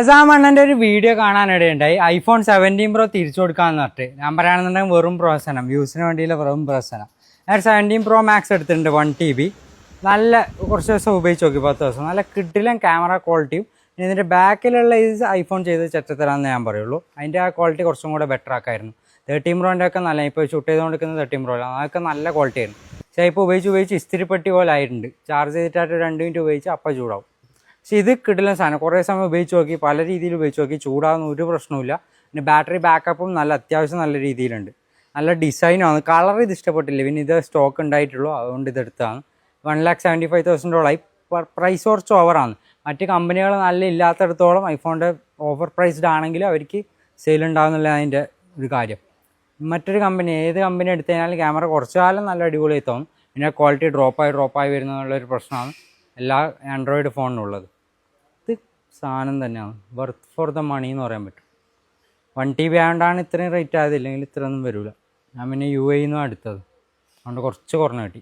അസാമണ്ണൻ്റെ ഒരു video കാണാനിടയുണ്ടായി. IPhone 17 Pro തിരിച്ചു കൊടുക്കാമെന്ന് പറഞ്ഞിട്ട്. ഞാൻ പറയുകയാണെന്നുണ്ടെങ്കിൽ വെറും പ്രവർത്തനം, വ്യൂസിന് വേണ്ടിയുള്ള വെറും പ്രവർത്തനം. ഞാൻ 17 Pro Max എടുത്തിട്ടുണ്ട്, 1 TB. നല്ല കുറച്ച് ദിവസം ഉപയോഗിച്ച് നോക്കി, 10 ദിവസം. നല്ല കിഡിലും ക്യാമറ ക്വാളിറ്റിയും. ഇതിൻ്റെ ബാക്കിലുള്ള ഇത് ഐഫോൺ ചെയ്ത് ചെറ്റത്തരാമെന്ന് ഞാൻ പറയുള്ളൂ. അതിൻ്റെ ആ ക്വാളിറ്റി കുറച്ചും കൂടെ ബെറ്റർ ആക്കായിരുന്നു. 13 Proൻ്റെ ഒക്കെ നല്ല, ഇപ്പോൾ ഷൂട്ട് ചെയ്തുകൊണ്ടിരിക്കുന്നത് 13 Pro ആണ്. അതൊക്കെ നല്ല ക്വാളിറ്റി ആയിരുന്നു. പക്ഷേ ഇപ്പോൾ ഉപയോഗിച്ച് ഇസ്തിരിപ്പെട്ടി പോലെ ആയിട്ടുണ്ട്. ചാർജ് ചെയ്തിട്ടായിട്ട് 2 മിനിറ്റ് ഉപയോഗിച്ച് അപ്പം ചൂടാവും. പക്ഷേ ഇത് കിടിലൻ സാധനം. കുറേ സമയം ഉപയോഗിച്ച് നോക്കി, പല രീതിയിൽ ഉപയോഗിച്ച് നോക്കി, ചൂടാകുന്ന ഒരു പ്രശ്നവുമില്ല. പിന്നെ ബാറ്ററി ബാക്കപ്പും നല്ല അത്യാവശ്യം നല്ല രീതിയിലുണ്ട്. നല്ല ഡിസൈനാണ്. കളർ ഇത് ഇഷ്ടപ്പെട്ടില്ല, പിന്നെ ഇത് സ്റ്റോക്ക് ഉണ്ടായിട്ടുള്ളൂ, അതുകൊണ്ട് ഇതെടുത്താണ്. 1,75,000 പ്രൈസ് കുറച്ച് ഓവറാണ്. മറ്റ് കമ്പനികൾ നല്ല ഇല്ലാത്തടത്തോളം ഐഫോണിൻ്റെ ഓവർ പ്രൈസ്ഡ് ആണെങ്കിലും അവർക്ക് സെയിൽ ഉണ്ടാകുന്നില്ല അതിൻ്റെ ഒരു കാര്യം. മറ്റൊരു കമ്പനി, ഏത് കമ്പനി എടുത്തു കഴിഞ്ഞാലും ക്യാമറ കുറച്ച് കാലം നല്ല അടിപൊളിയായി തോന്നും, പിന്നെ ക്വാളിറ്റി ഡ്രോപ്പായി വരുന്നതുള്ളൊരു പ്രശ്നമാണ് എല്ലാ ആൻഡ്രോയിഡ് ഫോണിനുള്ളത്. ഇത് സാധനം തന്നെയാണ്, വർത്ത് ഫോർ ദ മണി എന്ന് പറയാൻ പറ്റും. 1 TB ആയതുകൊണ്ടാണ് ഇത്രയും റേറ്റ് ആയതില്ലെങ്കിൽ ഇത്രയൊന്നും വരില്ല. ഞാൻ പിന്നെ UAE നിന്നും എടുത്തത്, അതുകൊണ്ട് കുറച്ച് കുറഞ്ഞ് കിട്ടി.